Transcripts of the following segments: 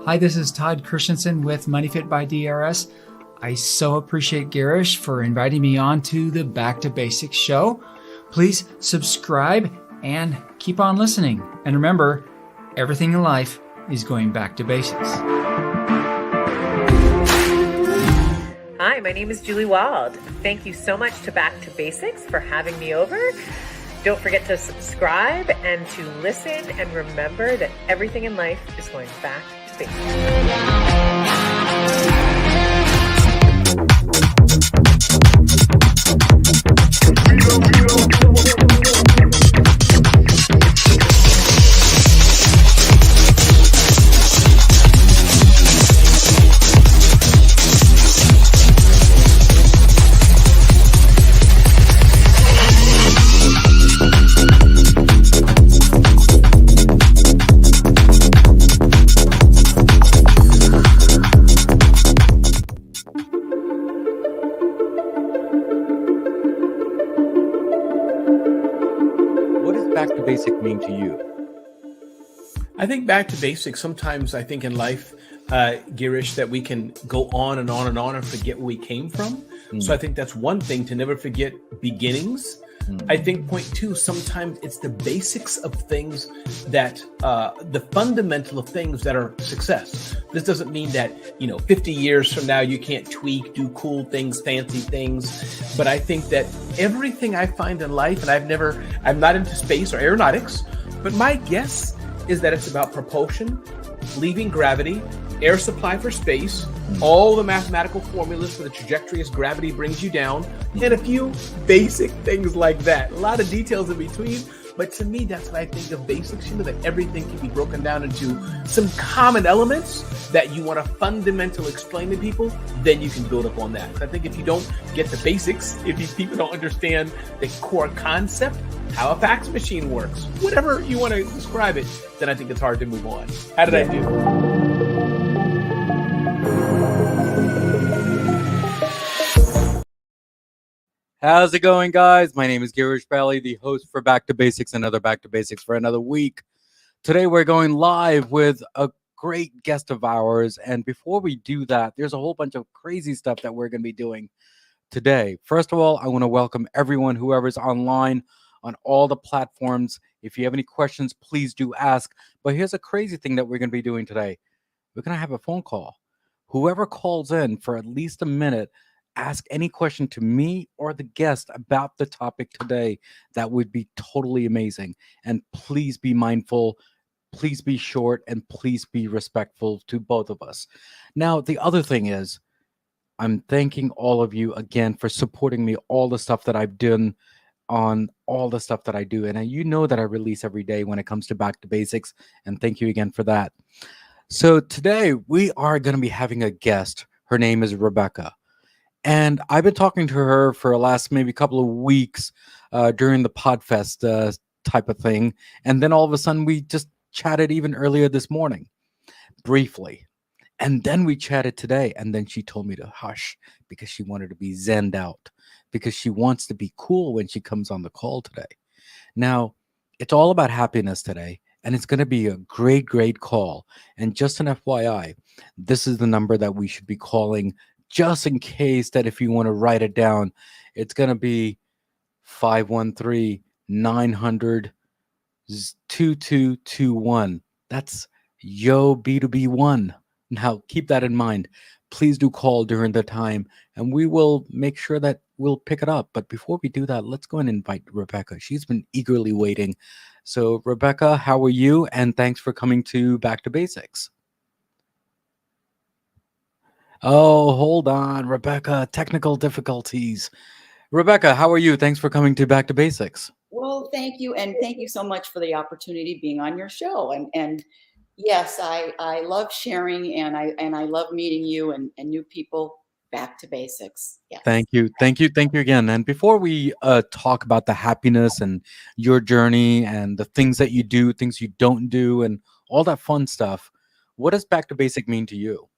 Hi, this is Todd Christensen with MoneyFit by DRS. I so appreciate Garish for inviting me on to the Back to Basics show. Please subscribe and keep on listening. And remember, everything in life is going back to basics. Hi, my name is Julie Wald. Thank you so much to Back to Basics for having me over. Don't forget to subscribe and to listen, and remember that everything in life is going back to Back to basic mean to you? I think back to basics. Sometimes I think in life, Girish, that we can go on and on and on and forget where we came from. So I think that's one thing, to never forget beginnings. I think point two, sometimes it's the basics of things that, the fundamental of things that are success. This doesn't mean that, 50 years from now, you can't tweak, do cool things, fancy things. But I think that everything I find in life, and I'm not into space or aeronautics, but my guess is that it's about propulsion, leaving gravity, air supply for space, all the mathematical formulas for the trajectory as gravity brings you down, and a few basic things like that. A lot of details in between, but to me, that's what I think of basics, that everything can be broken down into some common elements that you want to fundamentally explain to people, then you can build up on that. So I think if you don't get the basics, if these people don't understand the core concept, how a fax machine works, whatever you want to describe it, then I think it's hard to move on. How did I do? How's it going, guys? My name is Girish Bally, the host for Back to Basics, another Back to Basics for another week. Today, we're going live with a great guest of ours. And before we do that, there's a whole bunch of crazy stuff that we're going to be doing today. First of all, I want to welcome everyone, whoever's online on all the platforms. If you have any questions, please do ask. But here's a crazy thing that we're going to be doing today. We're going to have a phone call. Whoever calls in for at least a minute, ask any question to me or the guest about the topic today. That would be totally amazing. And please be mindful, please be short, and please be respectful to both of us. Now, the other thing is, I'm thanking all of you again for supporting me, all the stuff that I've done on all the stuff that I do. And you know that I release every day when it comes to Back to Basics. And thank you again for that. So today we are going to be having a guest. Her name is Rebecca. And I've been talking to her for the last maybe couple of weeks during the Podfest type of thing. And then all of a sudden, we just chatted even earlier this morning, briefly. And then we chatted today. And then she told me to hush because she wanted to be zenned out, because she wants to be cool when she comes on the call today. Now, it's all about happiness today. And it's going to be a great, great call. And just an FYI, this is the number that we should be calling, just in case that if you want to write it down, it's going to be 513-900-2221. That's Yo B2B1. Now, keep that in mind. Please do call during the time, and we will make sure that we'll pick it up. But before we do that, let's go and invite Rebecca. She's been eagerly waiting. So, Rebecca, how are you? And thanks for coming to Back to Basics. Oh, hold on, Rebecca. Technical difficulties. Rebecca, how are you? Thanks for coming to Back to Basics. Well, thank you. And thank you so much for the opportunity being on your show. And yes, I love sharing, and I love meeting you and new people. Back to basics. Yes. Thank you again. And before we talk about the happiness and your journey and the things that you do, things you don't do, and all that fun stuff, what does Back to Basic mean to you?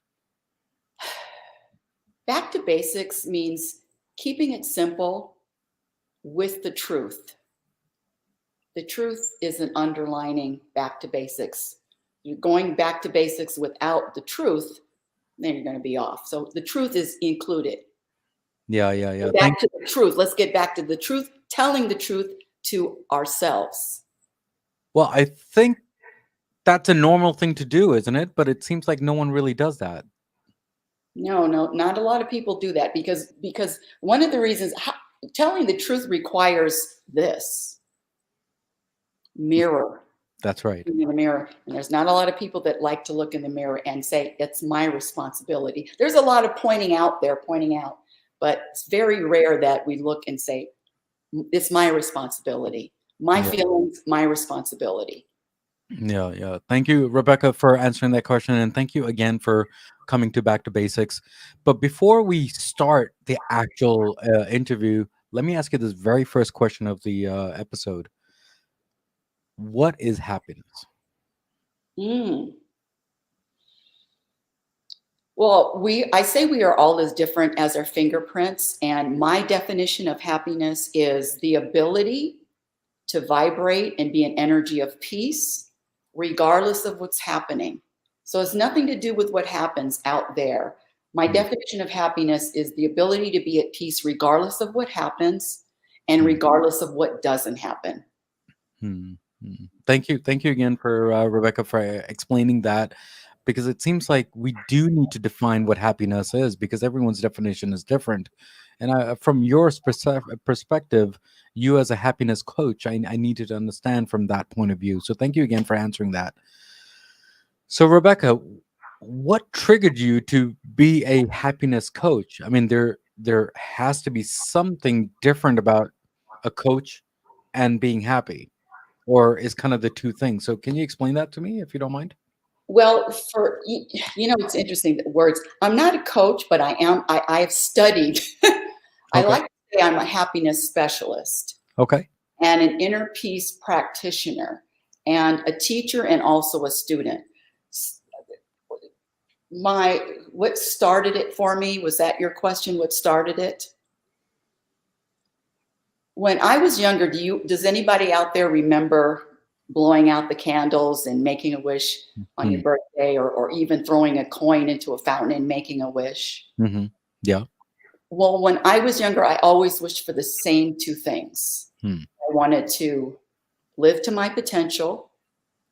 Back to basics means keeping it simple with the truth. The truth is an underlining back to basics. you're going back to basics without the truth, then you're going to be off. So the truth is included. Yeah. Back to the truth. Let's get back to the truth, telling the truth to ourselves. Well, I think that's a normal thing to do, isn't it? But it seems like no one really does that. No, not a lot of people do that because one of the reasons telling the truth requires this mirror. That's right. In the mirror, and there's not a lot of people that like to look in the mirror and say it's my responsibility. There's a lot of pointing out, but it's very rare that we look and say it's my responsibility. My feelings, my responsibility. Yeah. Thank you, Rebecca, for answering that question, and thank you again for coming to Back to Basics. But before we start the actual interview, let me ask you this very first question of the episode. What is happiness? Well, I say we are all as different as our fingerprints, and my definition of happiness is the ability to vibrate and be an energy of peace, regardless of what's happening. So it's nothing to do with what happens out there. My definition of happiness is the ability to be at peace regardless of what happens and regardless of what doesn't happen. Thank you again for Rebecca for explaining that, because it seems like we do need to define what happiness is, because everyone's definition is different. And from your perspective, you as a happiness coach, I needed to understand from that point of view. So thank you again for answering that. So Rebecca, what triggered you to be a happiness coach? I mean, there has to be something different about a coach and being happy, or is kind of the two things. So can you explain that to me, if you don't mind? Well, it's interesting, the words. I'm not a coach, but I have studied. I Okay. like to say I'm a happiness specialist. Okay. And an inner peace practitioner and a teacher and also a student. What started it for me, was that your question? What started it? When I was younger, does anybody out there remember blowing out the candles and making a wish on your birthday, or even throwing a coin into a fountain and making a wish? Yeah. Well, when I was younger, I always wished for the same two things. I wanted to live to my potential.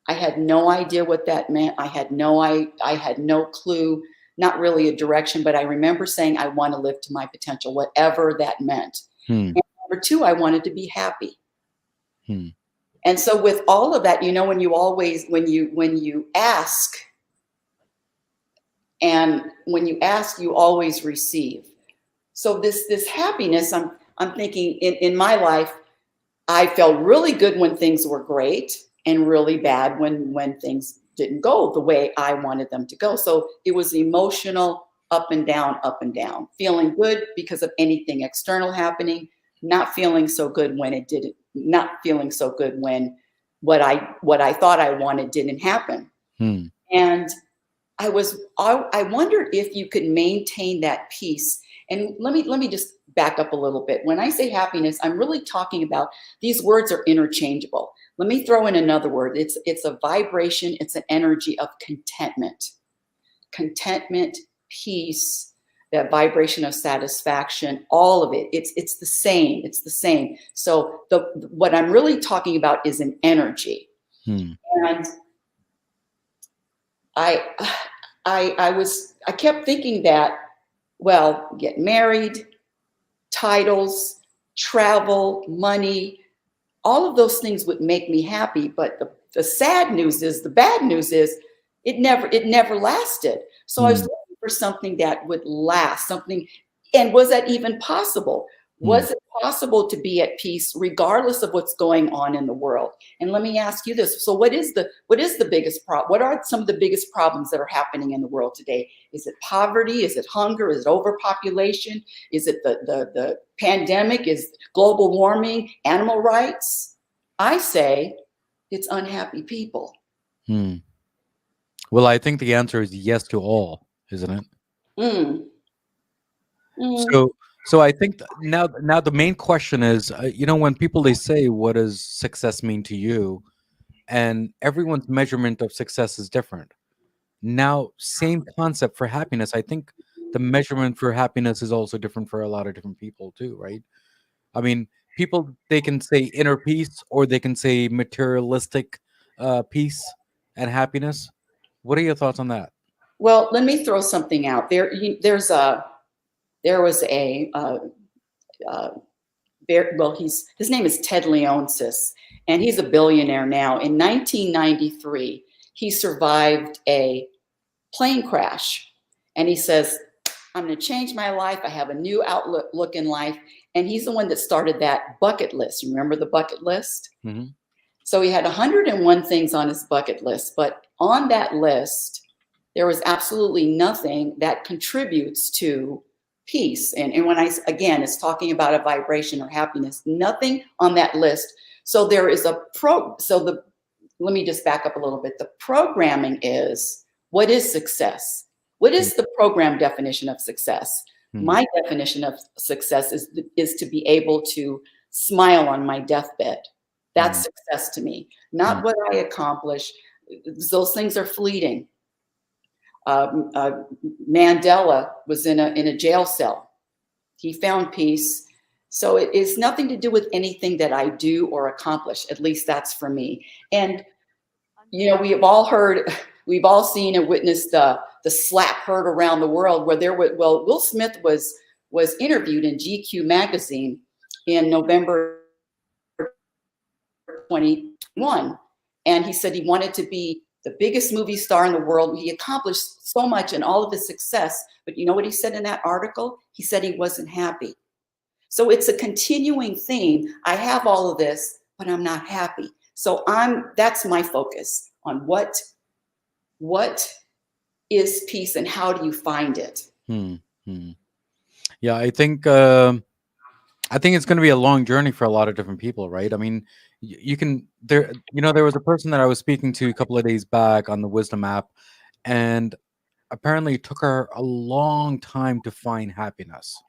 I had no idea what that meant. I had no clue, not really a direction, but I remember saying, I want to live to my potential, whatever that meant. And number two, I wanted to be happy. And so with all of that, when you ask, and when you ask, you always receive. So this happiness, I'm thinking in my life, I felt really good when things were great and really bad when things didn't go the way I wanted them to go. So it was emotional up and down, feeling good because of anything external happening, not feeling so good when it didn't, not feeling so good when what I thought I wanted didn't happen. And I wondered if you could maintain that peace. And let me just back up a little bit. When I say happiness, I'm really talking about, these words are interchangeable. Let me throw in another word. It's a vibration. It's an energy of contentment, peace, that vibration of satisfaction, all of it. It's the same. It's the same. So what I'm really talking about is an energy. And I kept thinking that, well, get married, titles, travel, money, all of those things would make me happy. But the bad news is it never lasted. So I was looking for something that would last, something. And was that even possible? Was it possible to be at peace regardless of what's going on in the world? And let me ask you this. So what is the biggest problem? What are some of the biggest problems that are happening in the world today? Is it poverty? Is it hunger? Is it overpopulation? Is it the pandemic? Is global warming? Animal rights? I say it's unhappy people. Well, I think the answer is yes to all, isn't it? So I think now the main question is, when people, they say, what does success mean to you? and everyone's measurement of success is different. Now, same concept for happiness. I think the measurement for happiness is also different for a lot of different people too, right? I mean, people, they can say inner peace or they can say materialistic peace and happiness. What are your thoughts on that? Well, let me throw something out there. There was a well, his name is Ted Leonsis, and he's a billionaire now. In 1993, he survived a plane crash, and he says, I'm going to change my life. I have a new outlook in life. And he's the one that started that bucket list. You remember the bucket list? Mm-hmm. So he had 101 things on his bucket list, but on that list, there was absolutely nothing that contributes to peace. And when again, it's talking about a vibration or happiness, nothing on that list. So there is let me just back up a little bit. The programming is, what is success? What is the program definition of success? Mm-hmm. My definition of success is to be able to smile on my deathbed. That's success to me, not what I accomplish. Those things are fleeting. Mandela was in a jail cell. He found peace. So it is nothing to do with anything that I do or accomplish. At least that's for me. And, we've all seen and witnessed the slap heard around the world where Will Smith was interviewed in GQ magazine in November 2021. And he said he wanted to be the biggest movie star in the world. He accomplished so much and all of his success. But you know what he said in that article? He said he wasn't happy. So it's a continuing theme. I have all of this, but I'm not happy. So that's my focus on what is peace and how do you find it? Yeah, I think it's going to be a long journey for a lot of different people, right? I mean, there was a person that I was speaking to a couple of days back on the Wisdom app, and apparently it took her a long time to find happiness.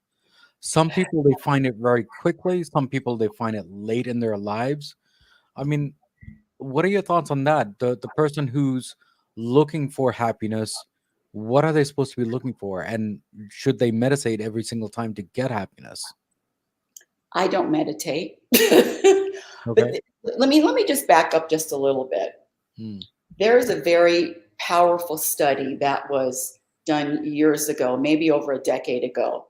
Some people, they find it very quickly. Some people, they find it late in their lives. I mean, what are your thoughts on that? The person who's looking for happiness, what are they supposed to be looking for? And should they meditate every single time to get happiness? I don't meditate. Okay. But let me just back up just a little bit. There's a very powerful study that was done years ago, maybe over a decade ago.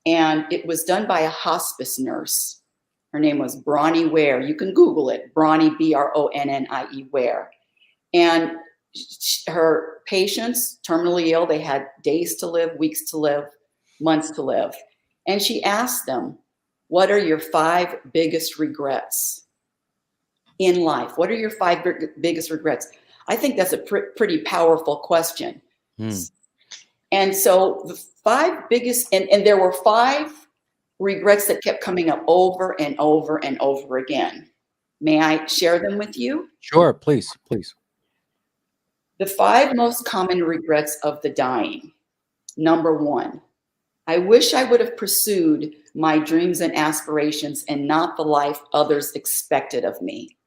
And it was done by a hospice nurse. Her name was Bronnie Ware. You can Google it, Bronnie, Bronnie Ware. And her patients, terminally ill, they had days to live, weeks to live, months to live. And she asked them, what are your 5 biggest regrets in life? What are your 5 biggest regrets? I think that's a pretty powerful question. And so the 5 biggest, and there were 5 regrets that kept coming up over and over and over again. May I share them with you? Sure, please. The 5 most common regrets of the dying. Number 1, I wish I would have pursued my dreams and aspirations and not the life others expected of me.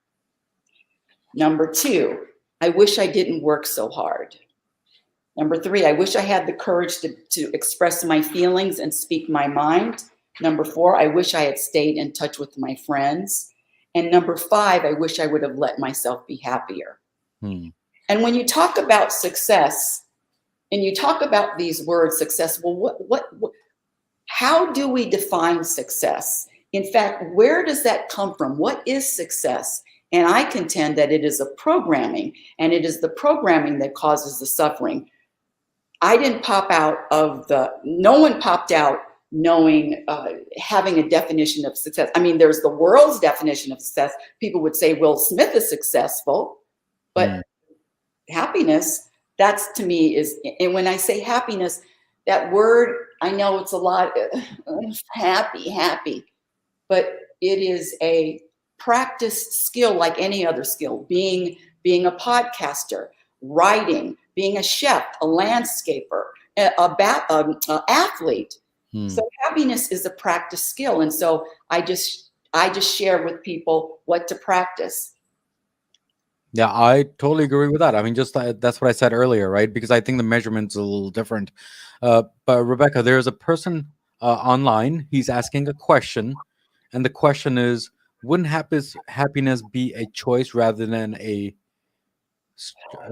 Number 2, I wish I didn't work so hard. Number 3, I wish I had the courage to express my feelings and speak my mind. Number 4, I wish I had stayed in touch with my friends. And number 5, I wish I would have let myself be happier. And when you talk about success, and you talk about these words, success, well, how do we define success? In fact, where does that come from? What is success? And I contend that it is a programming, and it is the programming that causes the suffering. I didn't pop out of no one popped out knowing, having a definition of success. I mean, there's the world's definition of success. People would say Will Smith is successful, but happiness, that's to me is, and when I say happiness, that word, I know it's a lot, happy, but it is a practiced skill like any other skill, being a podcaster, writing, being a chef, a landscaper, an athlete. So happiness is a practice skill. And so I just share with people what to practice. Yeah, I totally agree with that. I mean, just that's what I said earlier, right? Because I think the measurement's a little different. But Rebecca, there's a person online. He's asking a question, and the question is, wouldn't happiness be a choice rather than a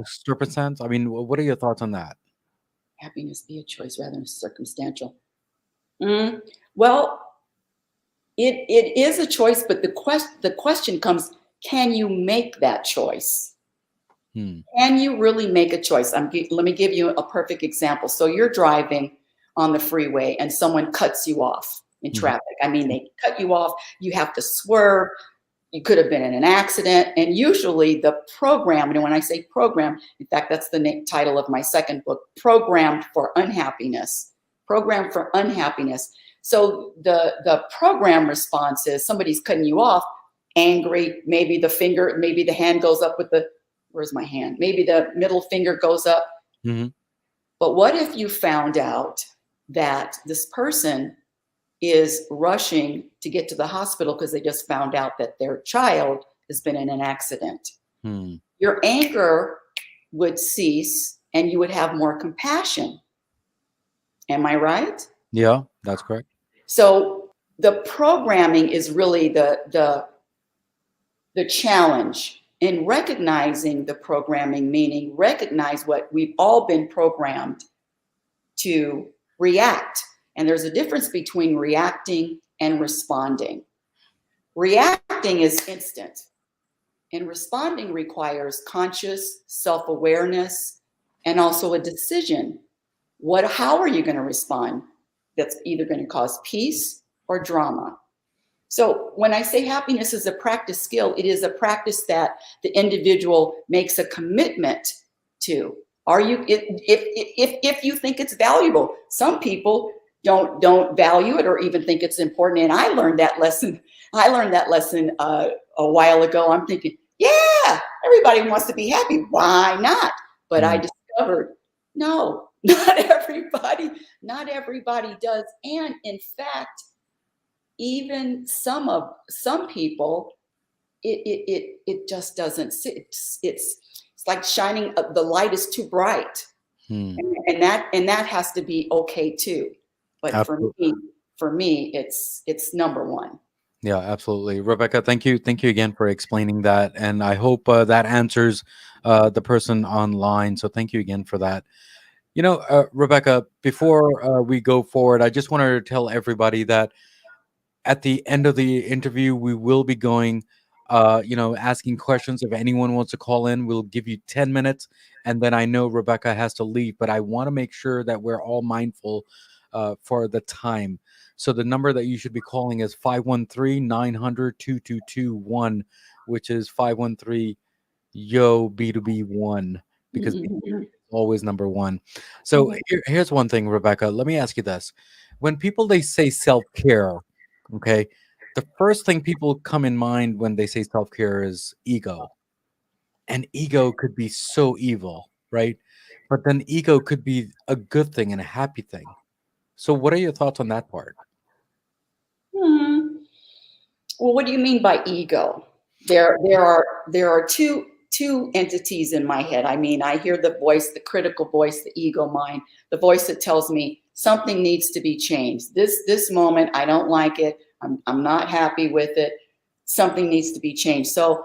circumstance? I mean, what are your thoughts on that? Happiness be a choice rather than circumstantial. Mm, well, it is a choice, but the question comes: can you make that choice? Hmm. Can you really make a choice? Let me give you a perfect example. So you're driving on the freeway and someone cuts you off in Mhm. traffic. I mean, they cut you off. You have to swerve. You could have been in an accident. And usually the program, and when I say program, in fact, that's the title of my second book, Programmed for Unhappiness. Programmed for Unhappiness. So the program response is somebody's cutting you off, angry, maybe the hand goes up with the, where's my hand? Maybe the middle finger goes up. Mhm. But what if you found out that this person is rushing to get to the hospital because they just found out that their child has been in an accident? Hmm. Your anger would cease and you would have more compassion. Am I right? Yeah, that's correct. So the programming is really the challenge in recognizing the programming, meaning recognize what we've all been programmed to react. And there's a difference between reacting and responding. Reacting is instant, and responding requires conscious self-awareness and also a decision. How are you going to respond? That's either going to cause peace or drama. So when I say happiness is a practice skill, it is a practice that the individual makes a commitment to. Are you if you think it's valuable? Some people don't value it or even think it's important. And I learned that lesson. I learned that lesson a while ago. I'm thinking, yeah, everybody wants to be happy. Why not? But I Hmm. discovered, no, not everybody does. And in fact, even some people, it just doesn't sit. It's like shining, the light is too bright, Hmm. and that has to be okay too. But for Absolutely. me, it's number one. Yeah, absolutely. Rebecca, thank you again for explaining that, and I hope that answers the person online. So thank you again for that. Rebecca, before we go forward, I just wanted to tell everybody that at the end of the interview, we will be going, asking questions. If anyone wants to call in, we'll give you 10 minutes. And then I know Rebecca has to leave, but I want to make sure that we're all mindful for the time. So the number that you should be calling is 513-900-2221, which is 513 yo B2B1, because Mhm. always number one. So here's one thing, Rebecca. Let me ask you this: when people they say self care, okay, the first thing people come in mind when they say self care is ego, and ego could be so evil, right? But then ego could be a good thing and a happy thing. So what are your thoughts on that part? Hmm. Well, what do you mean by ego? There are two entities in my head. I mean, I hear the voice, the critical voice, the ego mind, the voice that tells me something needs to be changed. This moment, I don't like it. I'm not happy with it. Something needs to be changed. So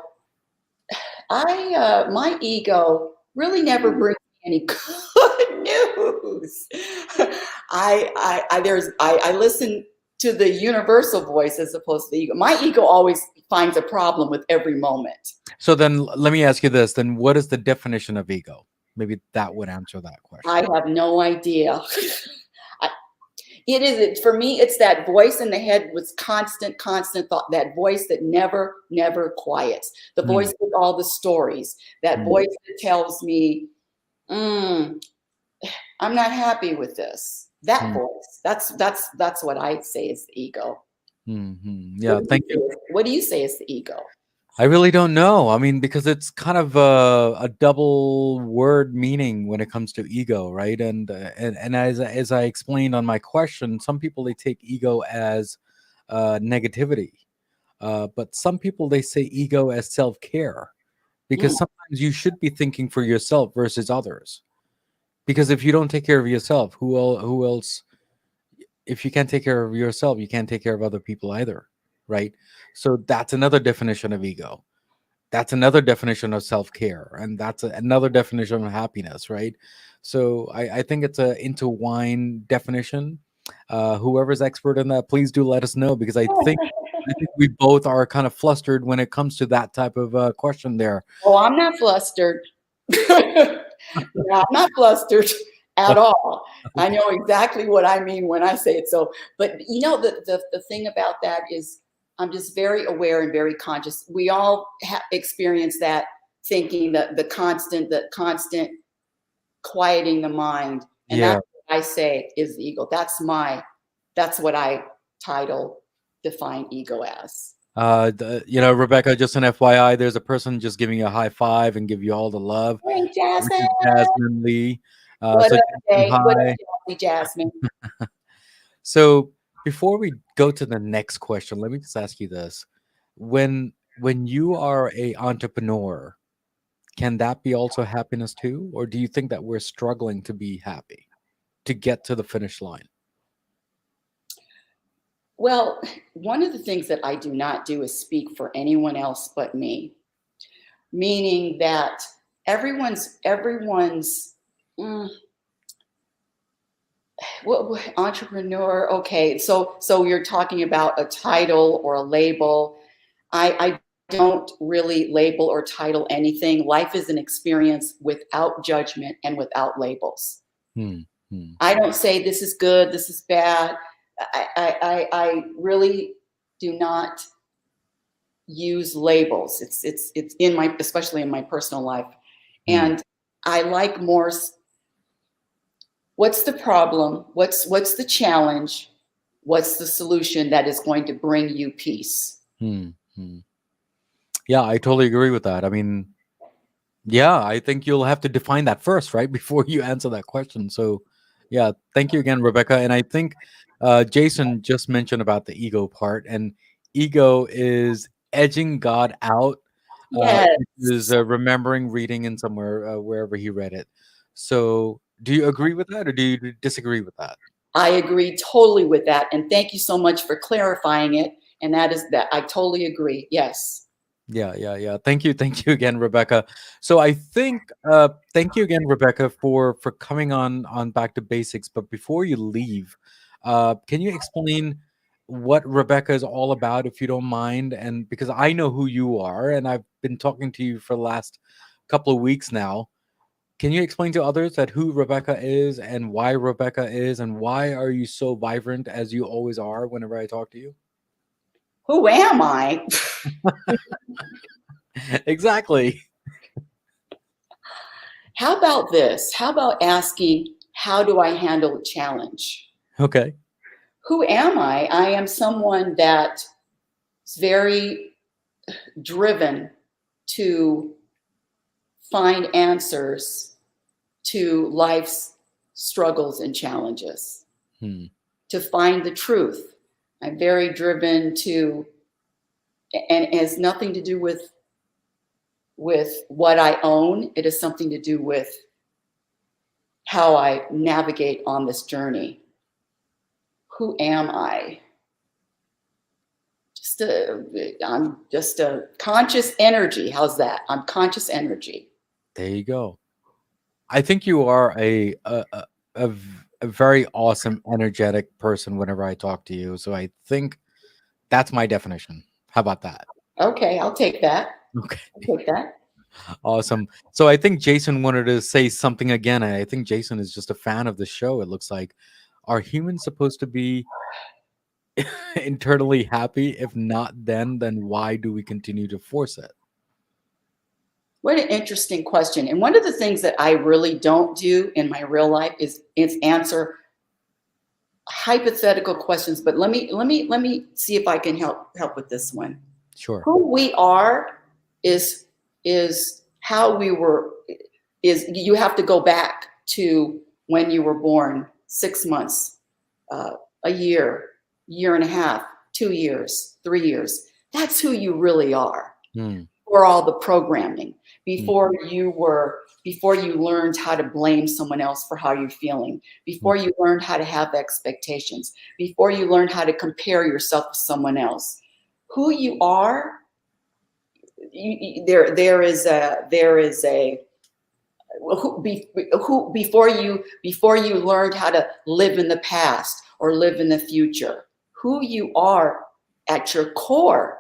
my ego really never brings me any good news. I listen to the universal voice as opposed to the ego. My ego always finds a problem with every moment. So then let me ask you this: then what is the definition of ego? Maybe that would answer that question. I have no idea. I, it is for me. It's that voice in the head with constant thought. That voice that never quiets. The Mm, voice with all the stories. That mm, voice that tells me, mm, I'm not happy with this. That mm, voice. That's what I say is the ego. Yeah, thank you. What do you say is the ego? I really don't know. I mean, because it's kind of a double word meaning when it comes to ego, right? And as I explained on my question, some people they take ego as negativity, but some people they say ego as self care. because Mm. sometimes you should be thinking for yourself versus others. Because if you don't take care of yourself, who else? If you can't take care of yourself, you can't take care of other people either, right? So that's another definition of ego. That's another definition of self-care, and that's another definition of happiness, right? So I think it's a intertwined definition. Whoever's expert in that, please do let us know, because I think we both are kind of flustered when it comes to that type of question there. Oh, I'm not flustered. No, I'm not flustered at all. I know exactly what I mean when I say it. So, but the thing about that is I'm just very aware and very conscious. We all experience that thinking, the constant quieting the mind. And Yeah. that's what I say is the ego. That's what I define ego as. Rebecca, just an FYI, there's a person just giving you a high five and give you all the love, Hey, which Jasmine. is Jasmine Lee. What So up, Jasmine, Jay? What hi. up, Jasmine? So before we go to the next question, let me just ask you this: when you are a entrepreneur, can that be also happiness too, or do you think that we're struggling to be happy to get to the finish line? Well, one of the things that I do not do is speak for anyone else but me, meaning that everyone's mm, entrepreneur. Okay, so you're talking about a title or a label. I don't really label or title anything. Life is an experience without judgment and without labels. Hmm. Hmm. I don't say this is good, this is bad. I really do not use labels. It's in my, especially in my personal life. Hmm. And I like more, what's the problem? What's the challenge? What's the solution that is going to bring you peace? Hmm. Hmm. Yeah, I totally agree with that. I mean, yeah, I think you'll have to define that first, right? Before you answer that question. So, yeah, thank you again, Rebecca. And I think Jason just mentioned about the ego part, and ego is edging God out, which is Yes, remembering reading in somewhere, wherever he read it. So, do you agree with that, or do you disagree with that? I agree totally with that. And thank you so much for clarifying it. And that is that. I totally agree. Yes. Yeah, yeah, yeah. Thank you again, Rebecca. So I think, thank you again, Rebecca, for coming on Back to Basics. But before you leave, can you explain what Rebecca is all about, if you don't mind? And because I know who you are, and I've been talking to you for the last couple of weeks now, can you explain to others that who Rebecca is and why Rebecca is, and why are you so vibrant as you always are whenever I talk to you? Who am I? Exactly. How about this? How about asking, how do I handle a challenge? Okay. Who am I? I am someone that is very driven to find answers to life's struggles and challenges, Hmm. to find the truth. I'm very driven to, and it has nothing to do with what I own. It has something to do with how I navigate on this journey. Who am I? I'm just a conscious energy. How's that? I'm conscious energy. There you go. I think you are a very awesome, energetic person whenever I talk to you. So I think that's my definition. How about that? Okay, I'll take that. Okay, I'll take that. awesome. So I think Jason wanted to say something again. I think Jason is just a fan of the show. It looks like. Are humans supposed to be internally happy? If not, then why do we continue to force it? What an interesting question. And one of the things that I really don't do in my real life is answer hypothetical questions. But let me see if I can help with this one. Sure. Who we are is how we were. Is you have to go back to when you were born, 6 months, a year and a half, 2 years, 3 years. That's who you really are. Hmm. before all the programming, before you learned how to blame someone else for how you're feeling, before you learned how to have expectations, before you learned how to compare yourself with someone else. Who you are, there is a before you learned how to live in the past or live in the future. Who you are at your core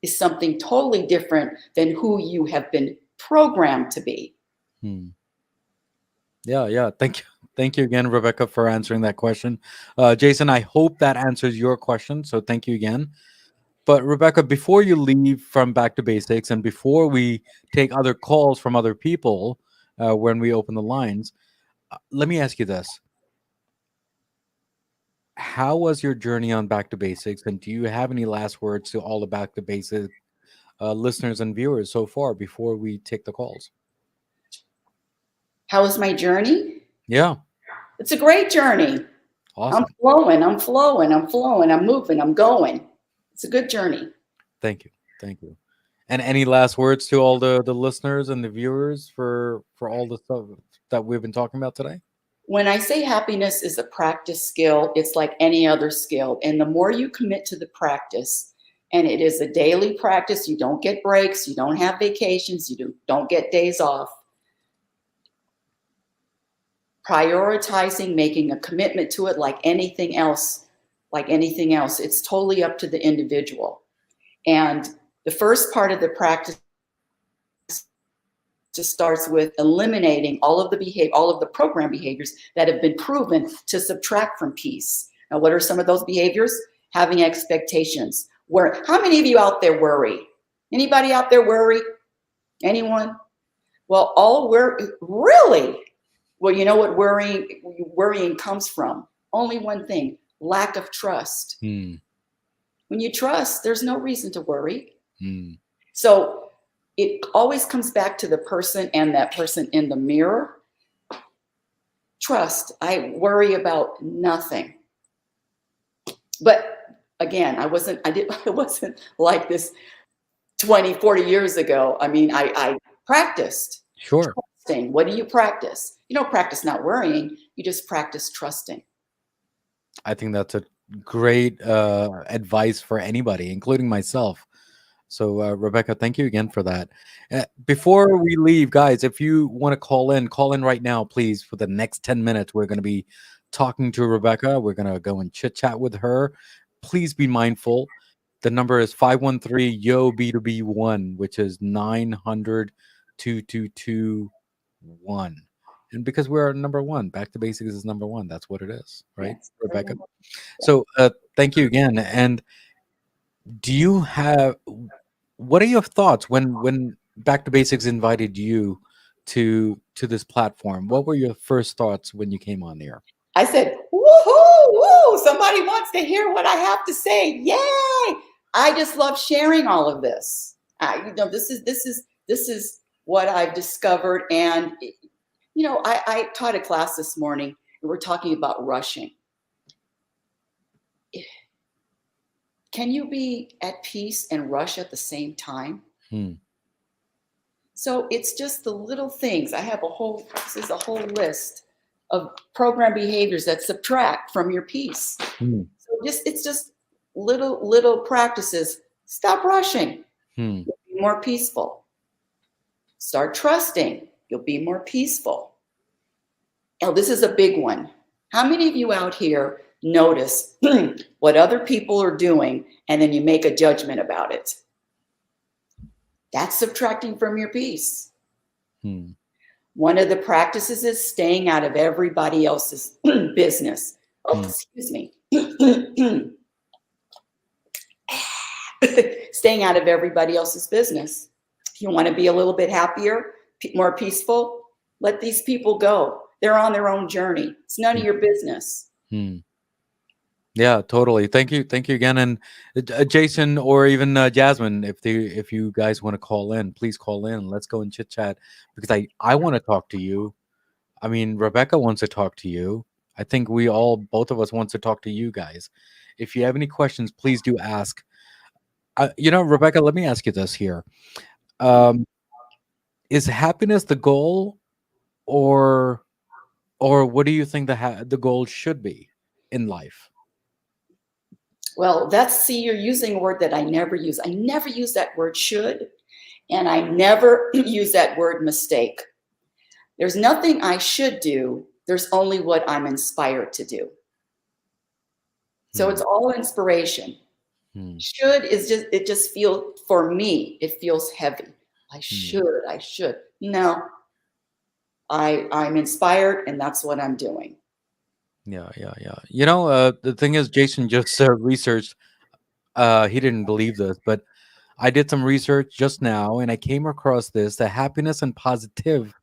is something totally different than who you have been programmed to be. Yeah. Thank you again, Rebecca, for answering that question. Jason, I hope that answers your question. So thank you again. But Rebecca, before you leave from Back to Basics and before we take other calls from other people when we open the lines, let me ask you this. How was your journey on Back to Basics? And do you have any last words to all the Back to Basics listeners and viewers so far before we take the calls? How was my journey? Yeah. It's a great journey. Awesome. I'm flowing, I'm moving, I'm going. It's a good journey. Thank you. And any last words to all the listeners and the viewers for all the stuff that we've been talking about today? When I say happiness is a practice skill, it's like any other skill. And the more you commit to the practice, and it is a daily practice, you don't get breaks, you don't have vacations, you don't get days off. Prioritizing, making a commitment to it like anything else, it's totally up to the individual. And the first part of the practice just starts with eliminating all of the program behaviors that have been proven to subtract from peace. Now, what are some of those behaviors? Having expectations. How many of you out there worry? Anybody out there worry? Anyone? Well, really? Well, you know what worrying comes from? Only one thing: lack of trust. When you trust, there's no reason to worry. So it always comes back to the person and that person in the mirror. Trust. I worry about nothing. But again, I wasn't like this 20, 40 years ago. I mean, I practiced. Sure. Trusting. What do you practice? You don't practice not worrying. You just practice trusting. I think that's a great advice for anybody, including myself. So, Rebecca, thank you again for that. Before we leave, guys, if you want to call in right now, please. For the next 10 minutes, we're going to be talking to Rebecca. We're going to go and chit chat with her. Please be mindful. The number is 513-YO-B2B1, which is 900-2221. And because we're number one, Back to Basics is number one. That's what it is, right, yes, Rebecca? So thank you again. And what are your thoughts when Back to Basics invited you to this platform? What were your first thoughts when you came on there? I said, woohoo, woo, somebody wants to hear what I have to say. Yay! I just love sharing all of this. This is what I've discovered. And, I taught a class this morning and we're talking about rushing. Can you be at peace and rush at the same time? So it's just the little things. This is a whole list of program behaviors that subtract from your peace. So it's just little practices. Stop rushing. You'll be more peaceful. Start trusting. You'll be more peaceful. Now, this is a big one. How many of you out here notice what other people are doing and then you make a judgment about it? That's subtracting from your peace. One of the practices is staying out of everybody else's business. Oh, excuse me. Staying out of everybody else's business. If you want to be a little bit happier, more peaceful, let these people go. They're on their own journey. It's none of your business. Yeah, totally. Thank you again. And Jason or even Jasmine, if you guys want to call in, please call in. Let's go and chit chat because I want to talk to you. I mean, Rebecca wants to talk to you. I think both of us wants to talk to you guys. If you have any questions, please do ask. Rebecca, let me ask you this here. Um, is happiness the goal, or what do you think the goal should be in life? Well, see, you're using a word that I never use. I never use that word should, and I never use that word mistake. There's nothing I should do. There's only what I'm inspired to do. So Hmm. it's all inspiration. Hmm. Should is just, it just feels, for me, it feels heavy. I Hmm. should. No, I'm inspired and that's what I'm doing. Yeah, yeah, yeah. The thing is, Jason just researched. He didn't believe this, but I did some research just now, and I came across this: the happiness and positive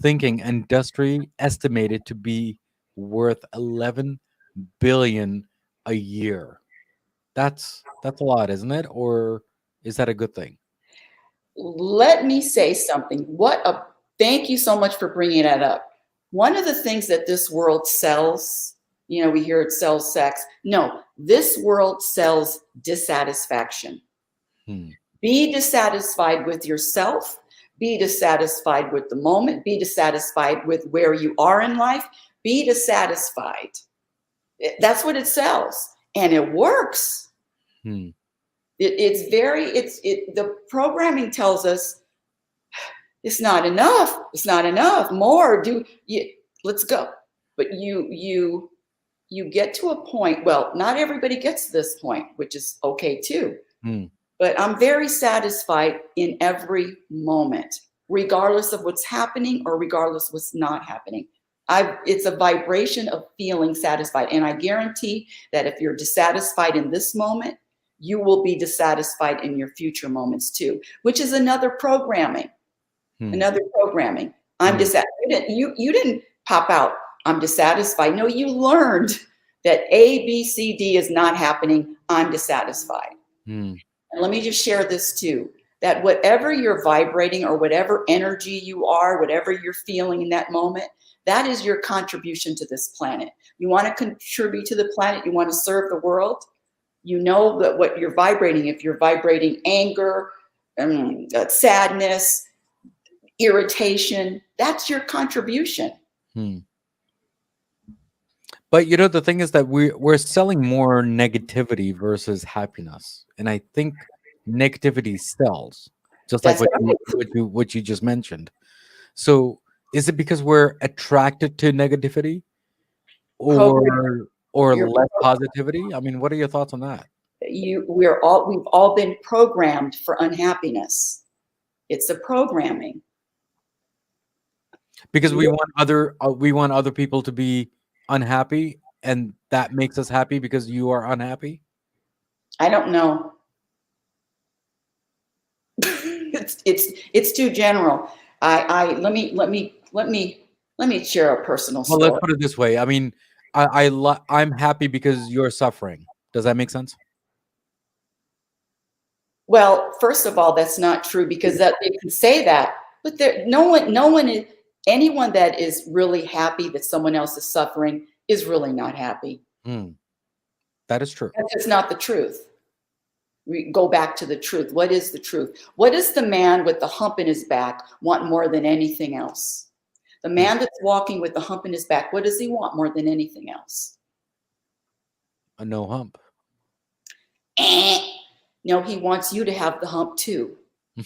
thinking industry estimated to be worth 11 billion a year. That's a lot, isn't it? Or is that a good thing? Let me say something. Thank you so much for bringing that up. One of the things that this world sells, we hear it sells sex. No, this world sells dissatisfaction. Hmm. Be dissatisfied with yourself, be dissatisfied with the moment, be dissatisfied with where you are in life, be dissatisfied. That's what it sells. And it works. Hmm. The programming tells us it's not enough. It's not enough. More. Let's go. But you get to a point. Well, not everybody gets to this point, which is okay too. Hmm. But I'm very satisfied in every moment, regardless of what's happening or regardless of what's not happening. It's a vibration of feeling satisfied. And I guarantee that if you're dissatisfied in this moment, you will be dissatisfied in your future moments too, which is another programming. Hmm. Another programming. I'm Hmm. dissatisfied. You didn't pop out, I'm dissatisfied. No, you learned that A, B, C, D is not happening. I'm dissatisfied. Hmm. And let me just share this too, that whatever you're vibrating or whatever energy you are, whatever you're feeling in that moment, that is your contribution to this planet. You want to contribute to the planet, you want to serve the world, you know that what you're vibrating, if you're vibrating anger, sadness, irritation, that's your contribution. Hmm. But the thing is that we're selling more negativity versus happiness, and I think negativity sells, just like That's what right. you just mentioned. So, is it because we're attracted to negativity, Program. or You're less positivity? I mean, what are your thoughts on that? we've all been programmed for unhappiness. It's a programming. Because we want other people to be unhappy, and that makes us happy because you are unhappy. I don't know. It's too general. I let me share a personal Well, let's story. put it this way. I mean, I'm happy because you're suffering. Does that make sense? Well, first of all, that's not true because that you can say that, but anyone that is really happy that someone else is suffering is really not happy. Hmm, that is true. That's just not the truth. We go back to the truth. What is the truth? What does the man with the hump in his back want more than anything else? The Hmm, man that's walking with the hump in his back, what does he want more than anything else? a no hump. Eh. No, he wants you to have the hump too. He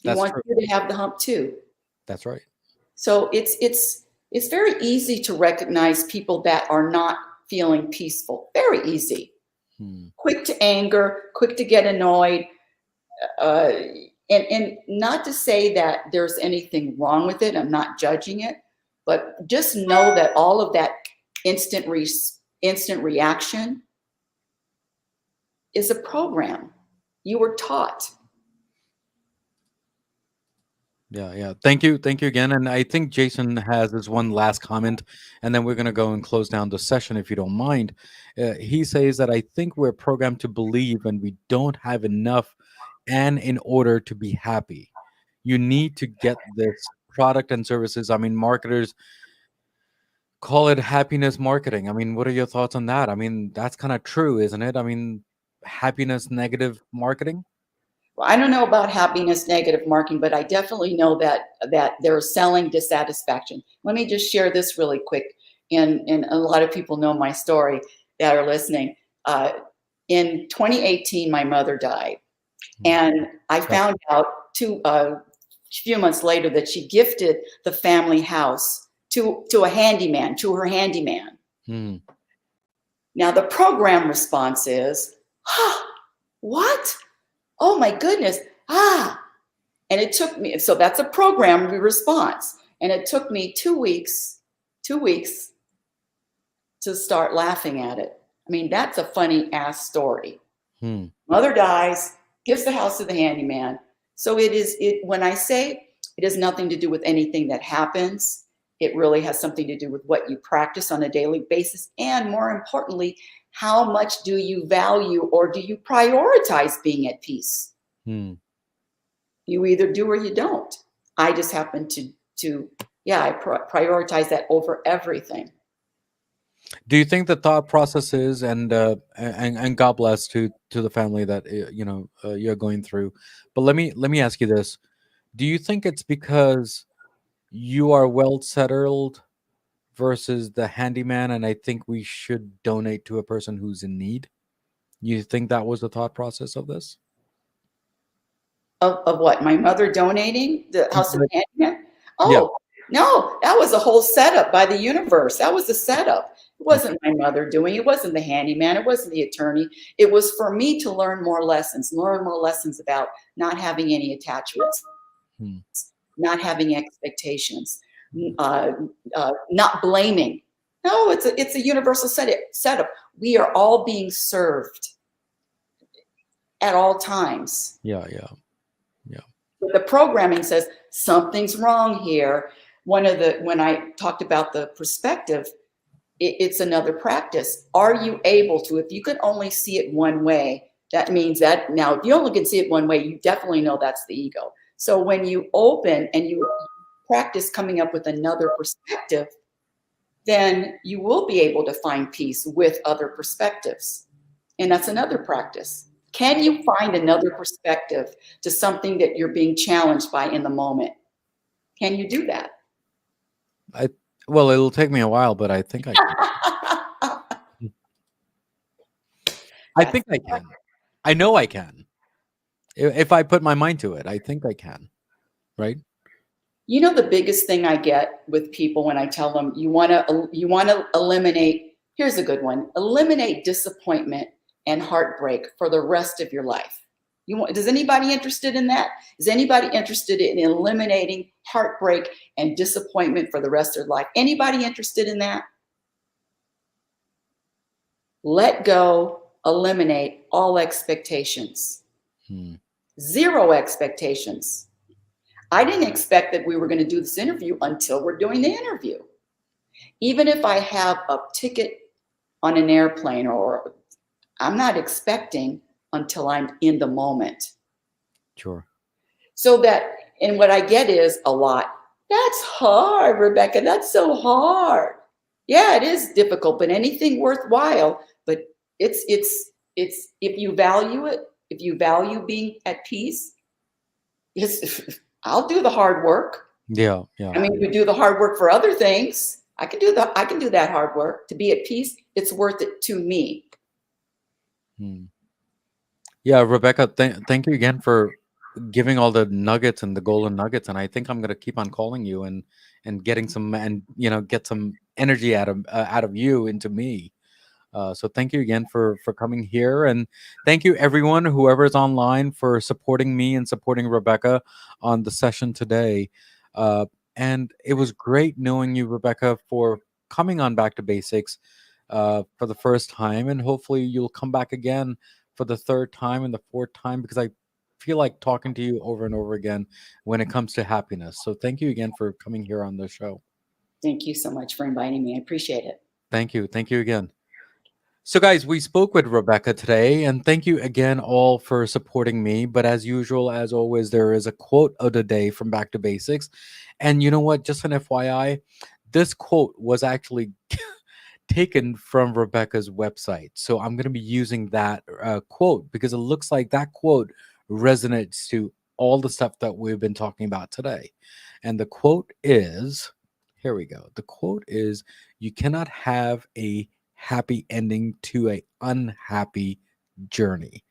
That's wants true. you to have the hump too. That's right. So it's very easy to recognize people that are not feeling peaceful. Very easy. Hmm. Quick to anger, quick to get annoyed, uh, and not to say that there's anything wrong with it. I'm not judging it, but just know that all of that instant instant reaction is a program. You were taught. Yeah, yeah. Thank you again. And I think Jason has this one last comment, and then we're gonna go and close down the session if you don't mind. He says that I think we're programmed to believe, and we don't have enough, and in order to be happy, you need to get this product and services. I mean, marketers call it happiness marketing. I mean, what are your thoughts on that? I mean, that's kind of true, isn't it? I mean, happiness negative marketing. Well, I don't know about happiness negative marking, but I definitely know that they're selling dissatisfaction. Let me just share this really quick. And a lot of people know my story that are listening. Uh, in 2018, my mother died, and I found out a few months later that she gifted the family house to a handyman, to her handyman. Mm. Now the program response is, what? Oh my goodness. And it took me, so that's a program response. And it took me 2 weeks to start laughing at it. I mean, that's a funny ass story. Mother dies, gives the house to the handyman. So when I say it has nothing to do with anything that happens, it really has something to do with what you practice on a daily basis. And more importantly, how much do you value or do you prioritize being at peace? You either do or you don't. I just happen I prioritize that over everything. Do you think the thought process is, and God bless to the family that you're going through, but let me ask you this: do you think it's because you are well settled versus the handyman, and I think we should donate to a person who's in need? You think that was the thought process of this? Of what? My mother donating the house of the handyman? Yeah. Oh, no, that was a whole setup by the universe. That was a setup. It wasn't my mother doing it. It wasn't the handyman. It wasn't the attorney. It was for me to learn more lessons about not having any attachments, not having expectations, not blaming. No, it's a universal setup. We are all being served at all times. Yeah. But the programming says something's wrong here. When I talked about the perspective, it's another practice. Are you able to, if you can only see it one way, that means that now if you only can see it one way, you definitely know that's the ego. So when you open and you practice coming up with another perspective, then you will be able to find peace with other perspectives. And that's another practice. Can you find another perspective to something that you're being challenged by in the moment? Can you do that? Well, it'll take me a while, but I think I can. I think I can. I know I can. If I put my mind to it, I think I can. Right? You know, the biggest thing I get with people when I tell them you want to eliminate, here's a good one, eliminate disappointment and heartbreak for the rest of your life. Is anybody interested in that? Is anybody interested in eliminating heartbreak and disappointment for the rest of their life? Anybody interested in that? Let go, eliminate all expectations. 0 expectations. I didn't expect that we were going to do this interview until we're doing the interview. Even if I have a ticket on an airplane, or I'm not expecting until I'm in the moment. Sure. So and what I get is a lot. That's hard, Rebecca. That's so hard. Yeah, it is difficult, but anything worthwhile. But it's if you value it, if you value being at peace, I'll do the hard work. Yeah. I mean, we do the hard work for other things. I can do that hard work to be at peace. It's worth it to me. Yeah, Rebecca, thank you again for giving all the nuggets and the golden nuggets. And I think I'm gonna keep on calling you and getting some, and get some energy out of you into me. So thank you again for coming here, and thank you everyone, whoever's online, for supporting me and supporting Rebecca on the session today. And it was great knowing you, Rebecca, for coming on Back to Basics for the first time, and hopefully you'll come back again for the 3rd time and the 4th time, because I feel like talking to you over and over again when it comes to happiness. So thank you again for coming here on the show. Thank you so much for inviting me. I appreciate it. Thank you again. So, guys, we spoke with Rebecca today, and thank you again all for supporting me. But as usual, as always, there is a quote of the day from Back to Basics. And you know what? Just an FYI, this quote was actually taken from Rebecca's website. So I'm going to be using that quote because it looks like that quote resonates to all the stuff that we've been talking about today. And the quote is, here we go. The quote is, you cannot have a happy ending to a unhappy journey.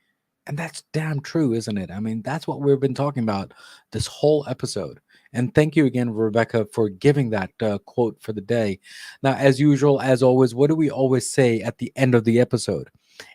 And that's damn true, isn't it? I mean, that's what we've been talking about this whole episode. And thank you again, Rebecca, for giving that quote for the day. Now, as usual, as always, what do we always say at the end of the episode?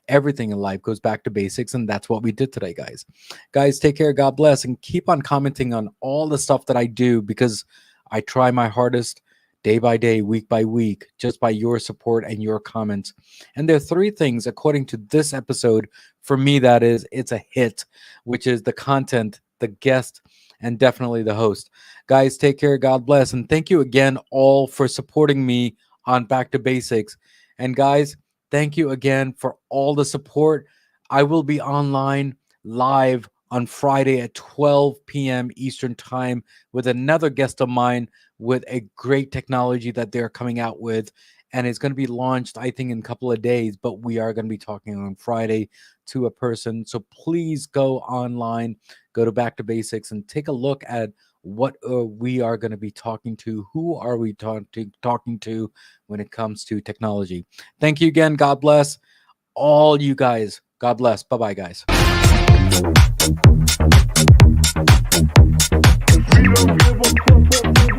Everything in life goes back to basics, and that's what we did today, guys. Guys, take care, God bless, and keep on commenting on all the stuff that I do, because I try my hardest day by day, week by week, just by your support and your comments. And there are three things, according to this episode, for me, that is, it's a hit, which is the content, the guest, and definitely the host. Guys, take care, God bless, and thank you again all for supporting me on Back to Basics. And guys, thank you again for all the support. I will be online live on Friday at 12 p.m. Eastern Time with another guest of mine with a great technology that they're coming out with. And it's going to be launched, I think, in a couple of days, but we are going to be talking on Friday to a person. So please go online, go to Back to Basics, and take a look at what we are going to be talking to. Who are we talking to when it comes to technology? Thank you again. God bless all you guys. God bless. Bye-bye, guys. We don't give a fuck what